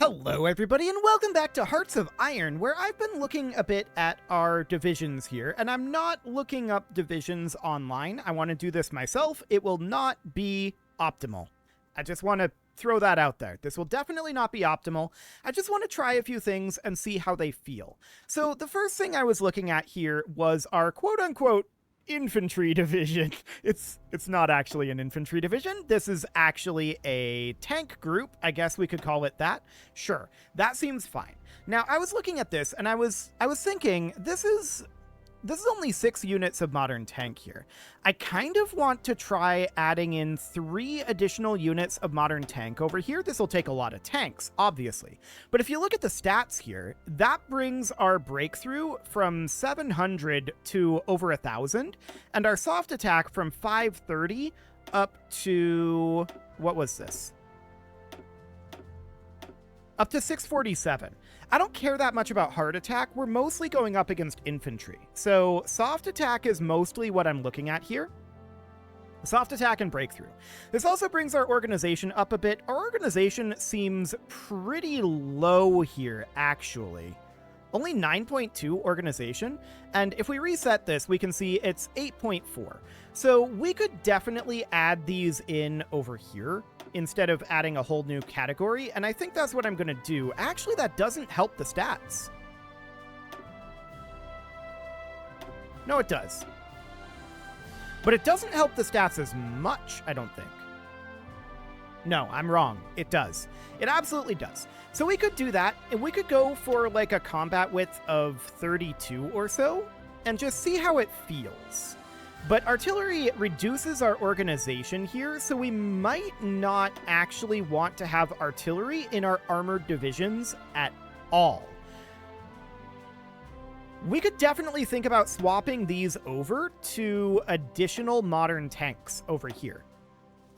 Hello everybody and welcome back to Hearts of Iron, where I've been looking a bit at our divisions here, and I'm not looking up divisions online. I want to do this myself. It will not be optimal. I just want to throw that out there. This will definitely not be optimal. I just want to try a few things and see how they feel. So the first thing I was looking at here was our quote-unquote infantry division. It's not actually an infantry division. This is actually a tank group. I guess we could call it that. Sure, that seems fine. Now, I was looking at this and I was thinking, this is only 6 units of modern tank here. I kind of want to try adding in 3 additional units of modern tank over here. This will take a lot of tanks, obviously. But if you look at the stats here, that brings our breakthrough from 700 to over 1,000, and our soft attack from 530 up to, what was this? Up to 647. I don't care that much about hard attack. We're mostly going up against infantry. So soft attack is mostly what I'm looking at here. Soft attack and breakthrough. This also brings our organization up a bit. Our organization seems pretty low here, actually. Only 9.2 organization. And if we reset this, we can see it's 8.4. So we could definitely add these in over here instead of adding a whole new category, and I think that's what I'm going to do. Actually, that doesn't help the stats. No, it does. But it doesn't help the stats as much, I don't think. No, I'm wrong. It does. It absolutely does. So we could do that, and we could go for like a combat width of 32 or so, and just see how it feels. But artillery reduces our organization here, so we might not actually want to have artillery in our armored divisions at all. We could definitely think about swapping these over to additional modern tanks over here.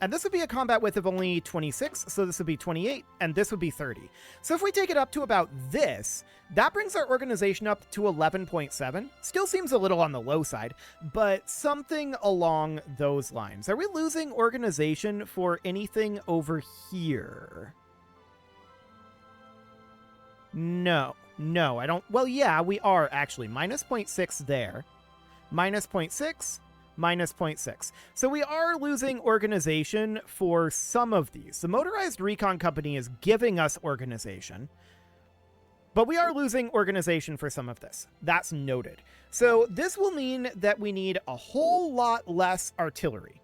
And this would be a combat width of only 26, so this would be 28, and this would be 30. So if we take it up to about this, that brings our organization up to 11.7. Still seems a little on the low side, but something along those lines. Are we losing organization for anything over here? No, I don't. Well, yeah, we are actually. Minus 0.6 there. Minus 0.6. Minus 0.6. So we are losing organization for some of these. The Motorized Recon Company is giving us organization, but we are losing organization for some of this. That's noted. So this will mean that we need a whole lot less artillery.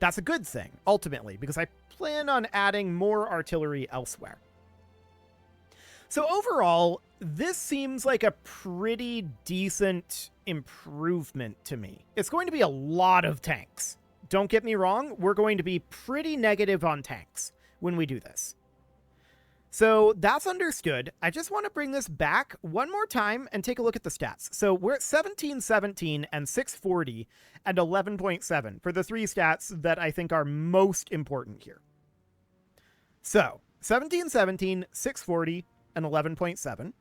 That's a good thing, ultimately, because I plan on adding more artillery elsewhere. So overall, this seems like a pretty decent improvement to me. It's going to be a lot of tanks. Don't get me wrong, we're going to be pretty negative on tanks when we do this. So that's understood. I just want to bring this back one more time and take a look at the stats. So we're at 1717 and 640 and 11.7 for the 3 stats that I think are most important here. So 1717, 640, and 11.7.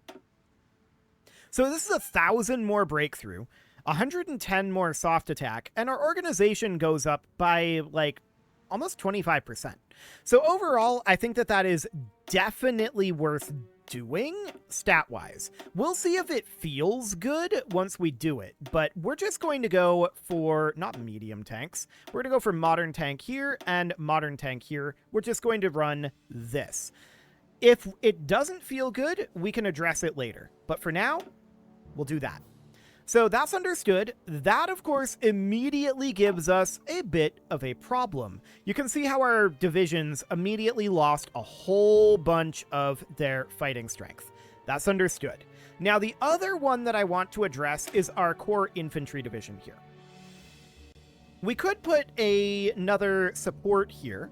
So this is 1,000 more breakthrough, 110 more soft attack, and our organization goes up by like almost 25%. So overall, I think that is definitely worth doing stat-wise. We'll see if it feels good once we do it, but we're just going to go for, not medium tanks, we're going to go for modern tank here and modern tank here. We're just going to run this. If it doesn't feel good, we can address it later. But for now, we'll do that. So that's understood. That, of course, immediately gives us a bit of a problem. You can see how our divisions immediately lost a whole bunch of their fighting strength. That's understood. Now, the other one that I want to address is our core infantry division here. We could put another support here.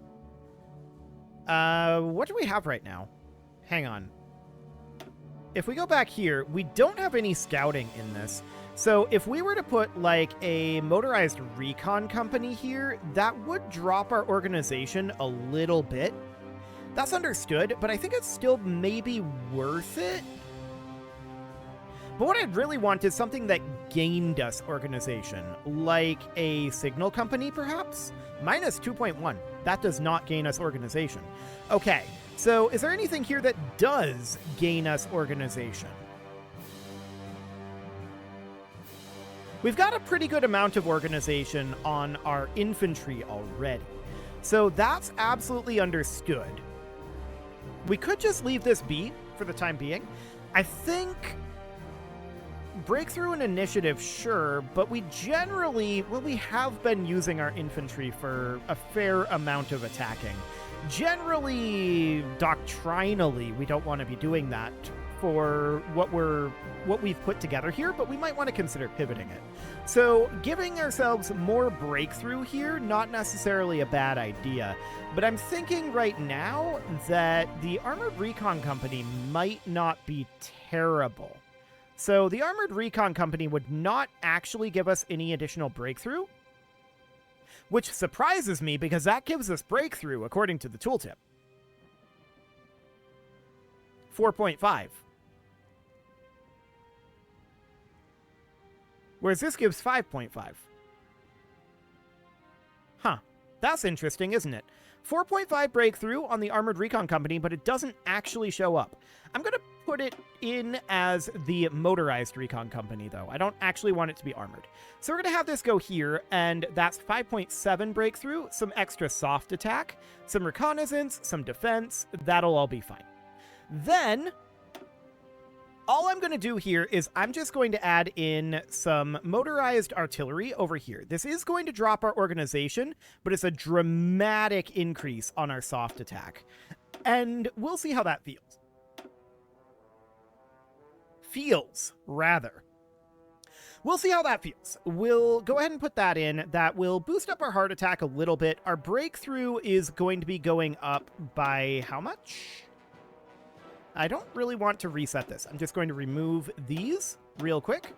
What do we have right now? Hang on. If we go back here, we don't have any scouting in this. So if we were to put like a motorized recon company here, that would drop our organization a little bit. That's understood, but I think it's still maybe worth it. But what I'd really want is something that gained us organization, like a signal company, perhaps? Minus 2.1. That does not gain us organization. Okay, So is there anything here that does gain us organization? We've got a pretty good amount of organization on our infantry already. So that's absolutely understood. We could just leave this be for the time being. I think breakthrough and initiative, sure, but we generally, well, we have been using our infantry for a fair amount of attacking. Generally, doctrinally, we don't want to be doing that for what we've put together here, but we might want to consider pivoting it. So giving ourselves more breakthrough here, not necessarily a bad idea, but I'm thinking right now that the Armored Recon Company might not be terrible. So the Armored Recon Company would not actually give us any additional breakthrough, which surprises me because that gives us breakthrough according to the tooltip. 4.5. Whereas this gives 5.5. Huh. That's interesting, isn't it? 4.5 breakthrough on the Armored Recon Company, but it doesn't actually show up. I'm going to put it in as the Motorized Recon Company, though. I don't actually want it to be armored. So we're going to have this go here, and that's 5.7 breakthrough, some extra soft attack, some reconnaissance, some defense. That'll all be fine. Then all I'm going to do here is I'm just going to add in some motorized artillery over here. This is going to drop our organization, but it's a dramatic increase on our soft attack. And we'll see how that feels. We'll see how that feels. We'll go ahead and put that in. That will boost up our heart attack a little bit. Our breakthrough is going to be going up by how much? I don't really want to reset this. I'm just going to remove these real quick.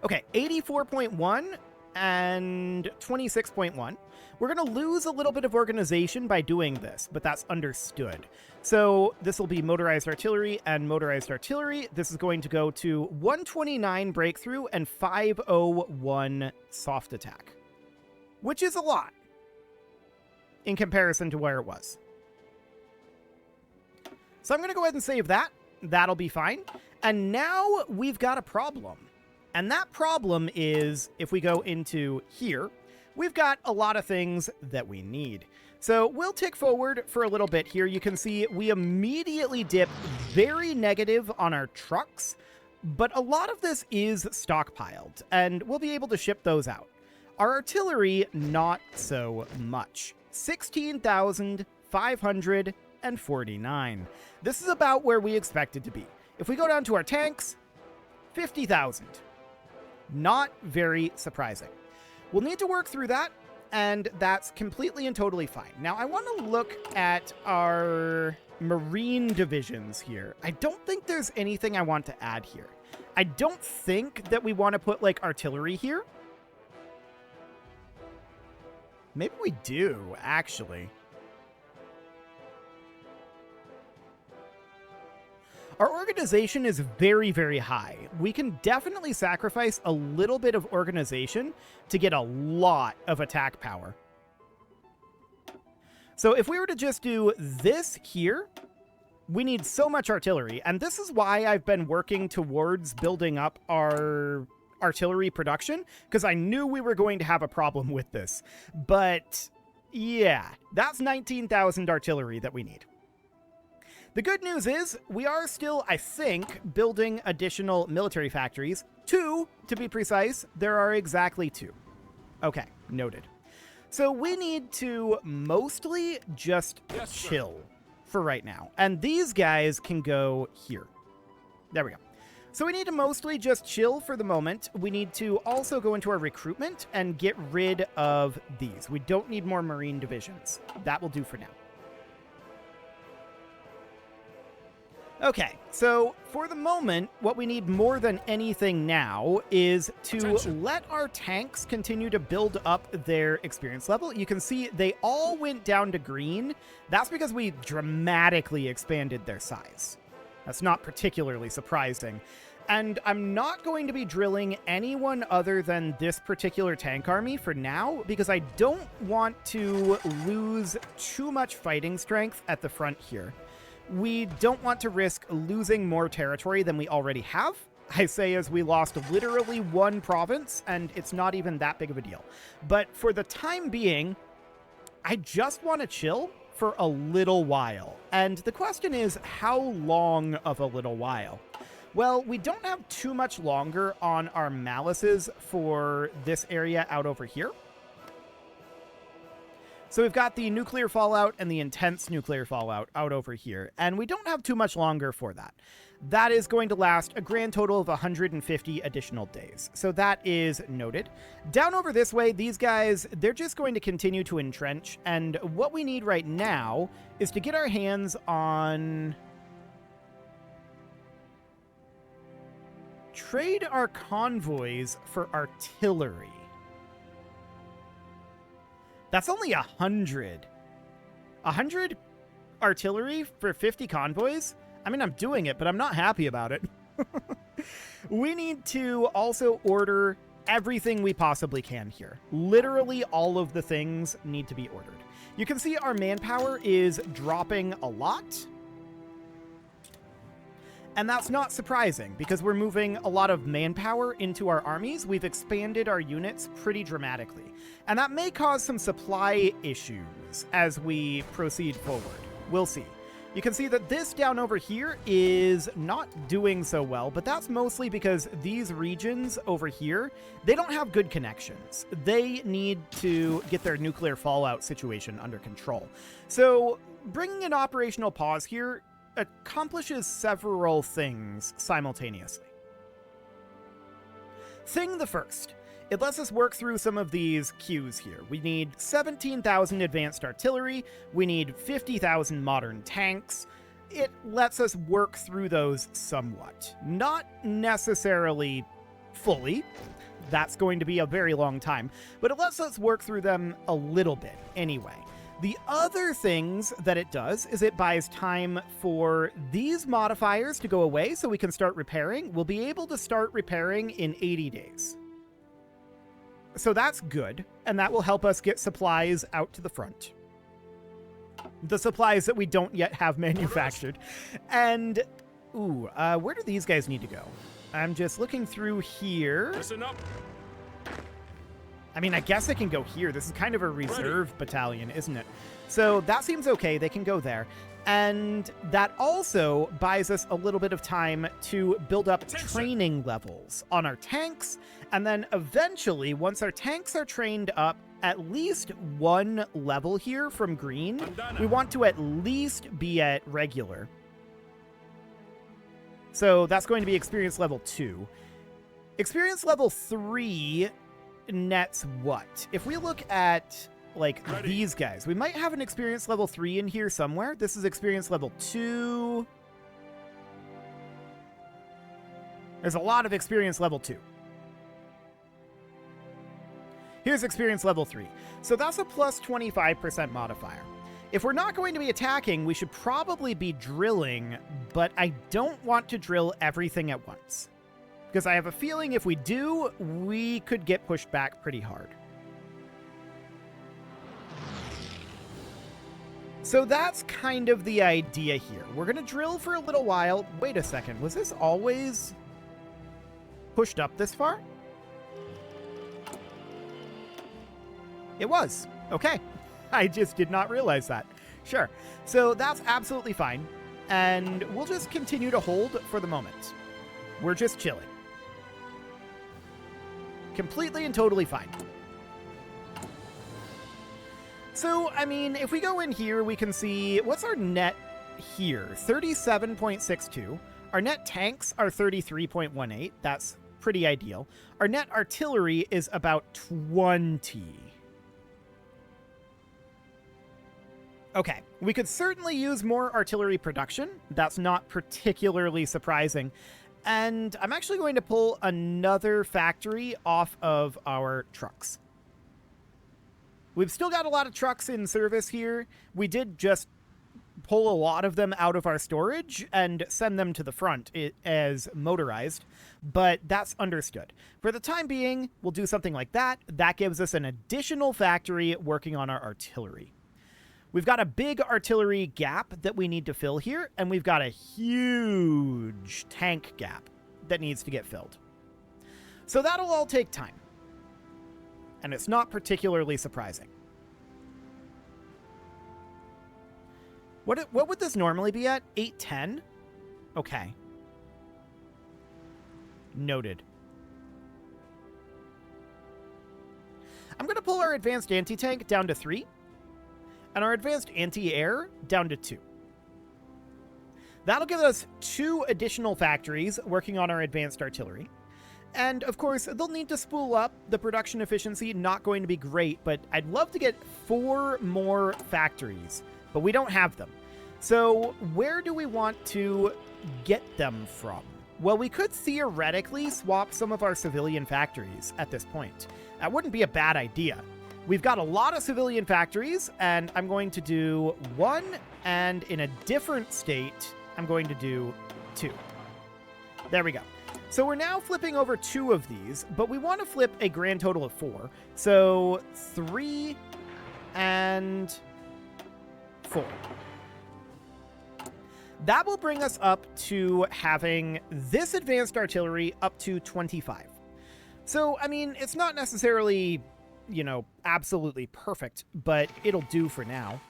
Okay, 84.1 and 26.1. We're going to lose a little bit of organization by doing this, but that's understood. So this will be motorized artillery and motorized artillery. This is going to go to 129 breakthrough and 501 soft attack, which is a lot in comparison to where it was. So I'm going to go ahead and save that. That'll be fine. And now we've got a problem. And that problem is, if we go into here, we've got a lot of things that we need. So we'll tick forward for a little bit here. You can see we immediately dip very negative on our trucks, but a lot of this is stockpiled, and we'll be able to ship those out. Our artillery, not so much. 16,549. This is about where we expected to be. If we go down to our tanks, 50,000. Not very surprising. We'll need to work through that, and that's completely and totally fine. Now, I want to look at our marine divisions here. I don't think there's anything I want to add here. I don't think that we want to put, like, artillery here. Maybe we do, actually. Our organization is very, very high. We can definitely sacrifice a little bit of organization to get a lot of attack power. So if we were to just do this here, we need so much artillery. And this is why I've been working towards building up our artillery production, because I knew we were going to have a problem with this. But yeah, that's 19,000 artillery that we need. The good news is we are still, I think, building additional military factories. 2, to be precise. There are exactly 2. Okay, noted. So we need to mostly just chill for right now. And these guys can go here. There we go. So we need to mostly just chill for the moment. We need to also go into our recruitment and get rid of these. We don't need more marine divisions. That will do for now. Okay, so for the moment, what we need more than anything now is to let our tanks continue to build up their experience level. You can see they all went down to green. That's because we dramatically expanded their size. That's not particularly surprising. And I'm not going to be drilling anyone other than this particular tank army for now, because I don't want to lose too much fighting strength at the front here. We don't want to risk losing more territory than we already have. I say as we lost literally one province, and it's not even that big of a deal. But for the time being, I just want to chill for a little while. And the question is, how long of a little while? Well, we don't have too much longer on our malices for this area out over here. So we've got the nuclear fallout and the intense nuclear fallout out over here, and we don't have too much longer for that. That is going to last a grand total of 150 additional days. So that is noted. Down over this way, these guys, they're just going to continue to entrench, and what we need right now is to get our hands on... Trade our convoys for artillery. That's only 100. 100 artillery for 50 convoys? I mean, I'm doing it, but I'm not happy about it. We need to also order everything we possibly can here. Literally all of the things need to be ordered. You can see our manpower is dropping a lot. And that's not surprising, because we're moving a lot of manpower into our armies. We've expanded our units pretty dramatically. And that may cause some supply issues as we proceed forward. We'll see. You can see that this down over here is not doing so well, but that's mostly because these regions over here, they don't have good connections. They need to get their nuclear fallout situation under control. So bringing an operational pause here accomplishes several things simultaneously. Thing the first, it lets us work through some of these queues here. We need 17,000 advanced artillery, we need 50,000 modern tanks. It lets us work through those somewhat. Not necessarily fully, that's going to be a very long time, but it lets us work through them a little bit anyway. The other things that it does is it buys time for these modifiers to go away so we can start repairing. We'll be able to start repairing in 80 days. So that's good, and that will help us get supplies out to the front. The supplies that we don't yet have manufactured. And, where do these guys need to go? I'm just looking through here. Listen up. I mean, I guess they can go here. This is kind of a reserve battalion, isn't it? So that seems okay. They can go there. And that also buys us a little bit of time to build up training levels on our tanks. And then eventually, once our tanks are trained up at least one level here from green, we want to at least be at regular. So that's going to be experience level 2. Experience level 3 nets what? If we look at like these guys, we might have an experience level 3 in here somewhere. This is experience level 2. There's a lot of experience level 2. Here's experience level 3. So that's a plus 25% modifier. If we're not going to be attacking, we should probably be drilling, but I don't want to drill everything at once, because I have a feeling if we do, we could get pushed back pretty hard. So that's kind of the idea here. We're going to drill for a little while. Wait a second. Was this always pushed up this far? It was. Okay. I just did not realize that. Sure. So that's absolutely fine. And we'll just continue to hold for the moment. We're just chilling. Completely and totally fine. So, I mean, if we go in here, we can see, what's our net here? 37.62. Our net tanks are 33.18. That's pretty ideal. Our net artillery is about 20. Okay, we could certainly use more artillery production. That's not particularly surprising. And I'm actually going to pull another factory off of our trucks. We've still got a lot of trucks in service here. We did just pull a lot of them out of our storage and send them to the front as motorized, but that's understood. For the time being, we'll do something like that. That gives us an additional factory working on our artillery. We've got a big artillery gap that we need to fill here, and we've got a huge tank gap that needs to get filled. So that'll all take time. And it's not particularly surprising. What would this normally be at? 810? Okay. Noted. I'm going to pull our advanced anti-tank down to 3. And our advanced anti-air down to 2. That'll give us 2 additional factories working on our advanced artillery. And, of course, they'll need to spool up. The production efficiency, not going to be great, but I'd love to get 4 more factories. But we don't have them. So where do we want to get them from? Well, we could theoretically swap some of our civilian factories at this point. That wouldn't be a bad idea. We've got a lot of civilian factories, and I'm going to do 1, and in a different state, I'm going to do 2. There we go. So we're now flipping over 2 of these, but we want to flip a grand total of 4. So 3 and 4. That will bring us up to having this advanced artillery up to 25. So, I mean, it's not necessarily, you know, absolutely perfect, but it'll do for now.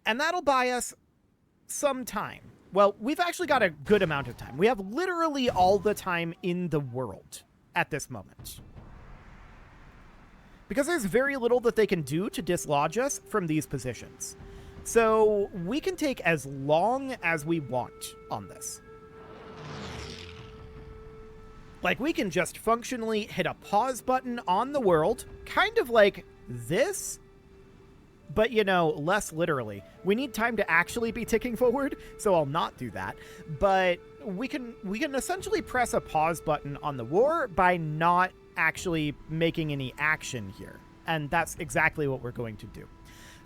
And that'll buy us some time. Well, we've actually got a good amount of time. We have literally all the time in the world at this moment. Because there's very little that they can do to dislodge us from these positions. So we can take as long as we want on this. Like, we can just functionally hit a pause button on the world, kind of like this, but, you know, less literally. We need time to actually be ticking forward, so I'll not do that. But we can essentially press a pause button on the war by not actually making any action here. And that's exactly what we're going to do.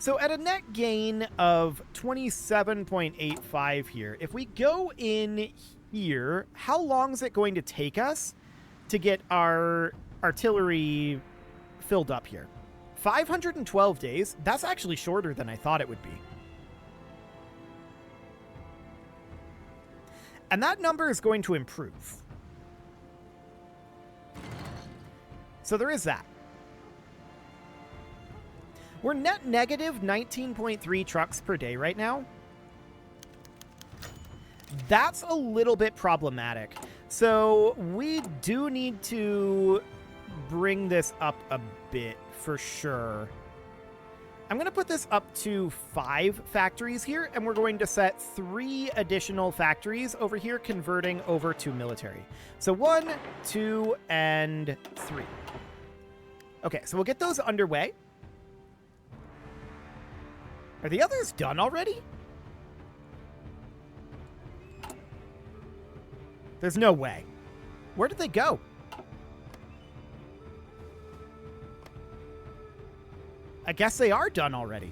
So at a net gain of 27.85 here, if we go in here, how long is it going to take us to get our artillery filled up here? 512 days? That's actually shorter than I thought it would be. And that number is going to improve. So there is that. We're net negative 19.3 trucks per day right now. That's a little bit problematic. So we do need to bring this up a bit for sure. I'm going to put this up to 5 factories here, and we're going to set 3 additional factories over here, converting over to military. So 1, 2, and 3. Okay, so we'll get those underway. Are the others done already? There's no way. Where did they go? I guess they are done already.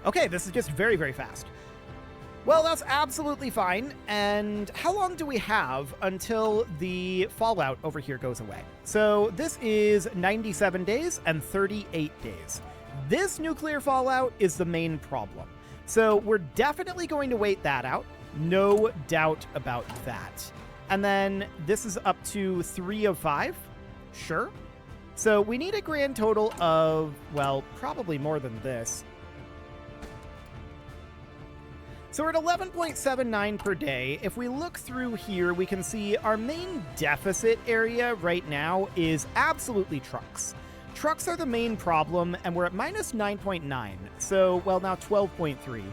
Okay, this is just very, very fast. Well, that's absolutely fine. And how long do we have until the fallout over here goes away? So this is 97 days and 38 days. This nuclear fallout is the main problem. So we're definitely going to wait that out. No doubt about that. And then this is up to 3 of 5. Sure. So we need a grand total of, well, probably more than this. So we're at 11.79 per day. If we look through here, we can see our main deficit area right now is absolutely trucks. Trucks are the main problem, and we're at minus 9.9. So, well, now 12.3.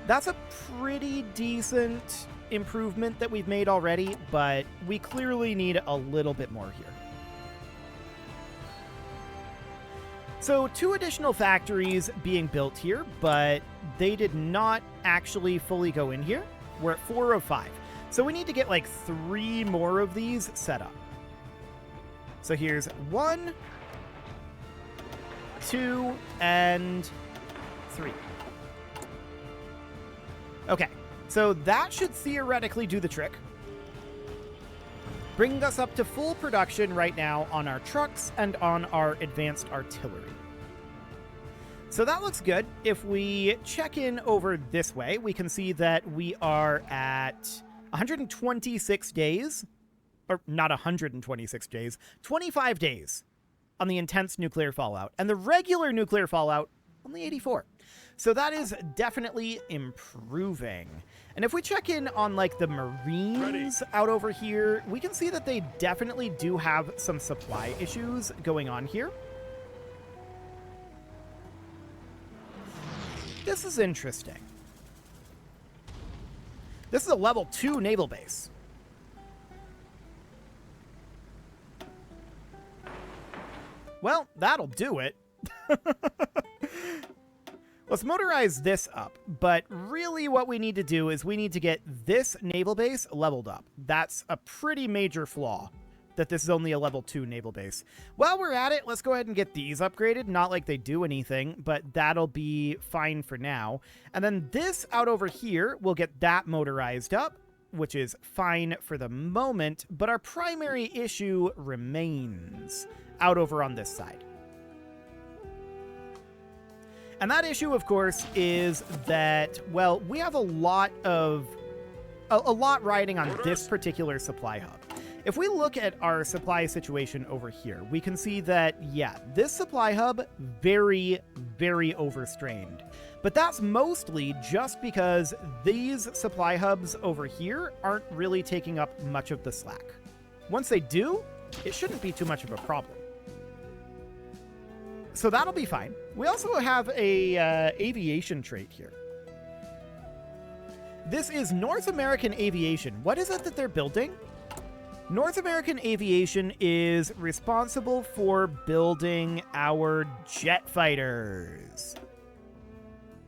That's a pretty decent improvement that we've made already, but we clearly need a little bit more here. So 2 additional factories being built here, but they did not actually fully go in here. We're at 4 of 5. So we need to get like 3 more of these set up. So here's 1, 2, and 3. Okay, so that should theoretically do the trick. Bringing us up to full production right now on our trucks and on our advanced artillery. So that looks good. If we check in over this way, we can see that we are at 126 days, or not 126 days, 25 days on the intense nuclear fallout, and the regular nuclear fallout, only 84. So that is definitely improving. And if we check in on like the Marines out over here, we can see that they definitely do have some supply issues going on here. This is interesting. This is a level 2 naval base. Well, that'll do it. Let's motorize this up, but really what we need to do is we need to get this naval base leveled up. That's a pretty major flaw, that this is only a level 2 naval base. While we're at it, let's go ahead and get these upgraded. Not like they do anything, but that'll be fine for now. And then this out over here, we'll get that motorized up, which is fine for the moment, but our primary issue remains out over on this side. And that issue, of course, is that, well, we have a lot riding on this particular supply hub. If we look at our supply situation over here, we can see that, yeah, this supply hub, very, very overstrained. But that's mostly just because these supply hubs over here aren't really taking up much of the slack. Once they do, it shouldn't be too much of a problem. So that'll be fine. We also have a aviation trait here. This is North American Aviation. What is it that they're building? North American Aviation is responsible for building our jet fighters.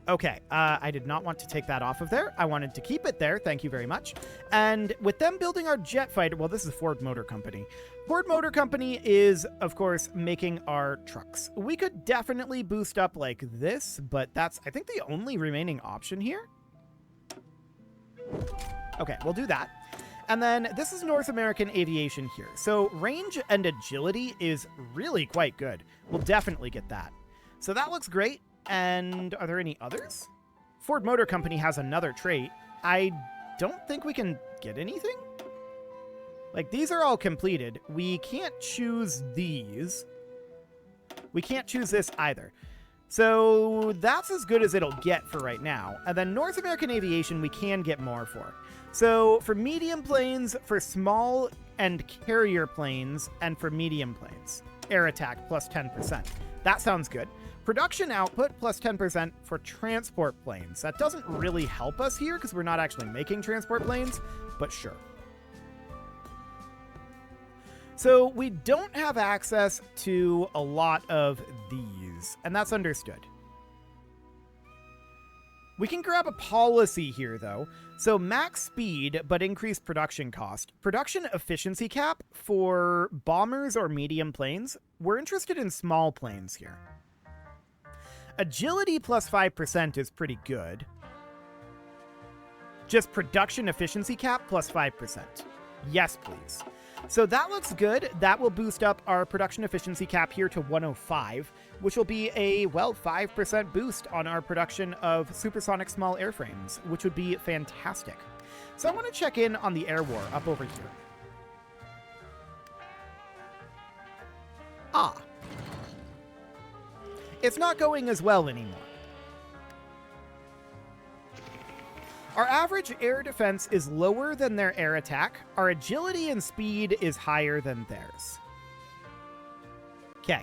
Okay, I did not want to take that off of there. I wanted to keep it there. Thank you very much. And with them building our jet fighter, well, this is Ford Motor Company. Ford Motor Company is, of course, making our trucks. We could definitely boost up like this, but that's, I think, the only remaining option here. Okay, we'll do that. And then this is North American Aviation here. So range and agility is really quite good. We'll definitely get that. So that looks great. And are there any others? Ford Motor Company has another trait. I don't think we can get anything. Like, these are all completed. We can't choose these. We can't choose this either. So that's as good as it'll get for right now. And then North American Aviation, we can get more for. So for medium planes, for small and carrier planes, and for medium planes, air attack plus 10%. That sounds good. Production output plus 10% for transport planes. That doesn't really help us here because we're not actually making transport planes, but sure. So we don't have access to a lot of these, and that's understood. We can grab a policy here, though. So max speed, but increased production cost. Production efficiency cap for bombers or medium planes. We're interested in small planes here. Agility plus 5% is pretty good. Just production efficiency cap plus 5%. Yes, please. So that looks good. That will boost up our production efficiency cap here to 105, which will be a, well, 5% boost on our production of supersonic small airframes, which would be fantastic. So I want to check in on the air war up over here. Ah. It's not going as well anymore. Our average air defense is lower than their air attack. Our agility and speed is higher than theirs. Okay,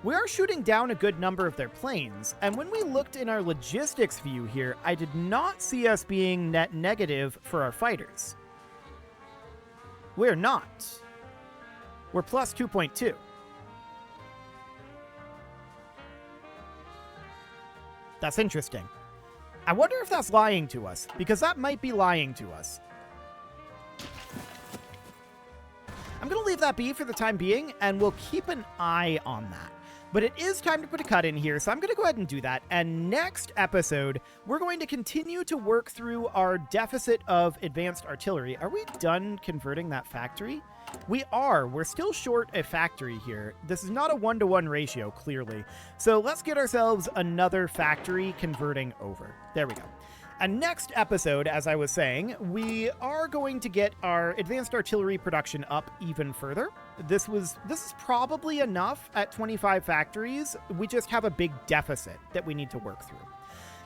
we are shooting down a good number of their planes, and when we looked in our logistics view here, I did not see us being net negative for our fighters. We're not. We're plus 2.2. That's interesting. I wonder if that's lying to us, because that might be lying to us. I'm going to leave that be for the time being, and we'll keep an eye on that. But it is time to put a cut in here, so I'm going to go ahead and do that. And next episode, we're going to continue to work through our deficit of advanced artillery. Are we done converting that factory? We are. We're still short a factory here. This is not a 1-to-1 ratio, clearly. So let's get ourselves another factory converting over. There we go. And next episode, as I was saying, we are going to get our advanced artillery production up even further. This is probably enough at 25 factories. We just have a big deficit that we need to work through.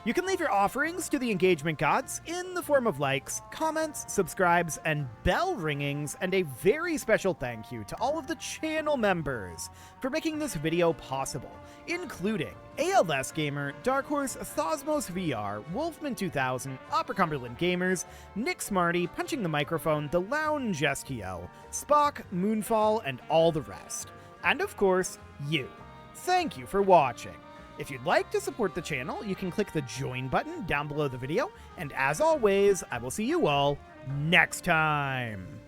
You can leave your offerings to the engagement gods in the form of likes, comments, subscribes, and bell ringings, and a very special thank you to all of the channel members for making this video possible, including ALS Gamer, Dark Horse, Thosmos VR, Wolfman 2000, Upper Cumberland Gamers, Nick Smarty, Punching the Microphone, The Lounge STL, Spock, Moonfall, and all the rest. And of course, you. Thank you for watching. If you'd like to support the channel, you can click the join button down below the video, and as always, I will see you all next time.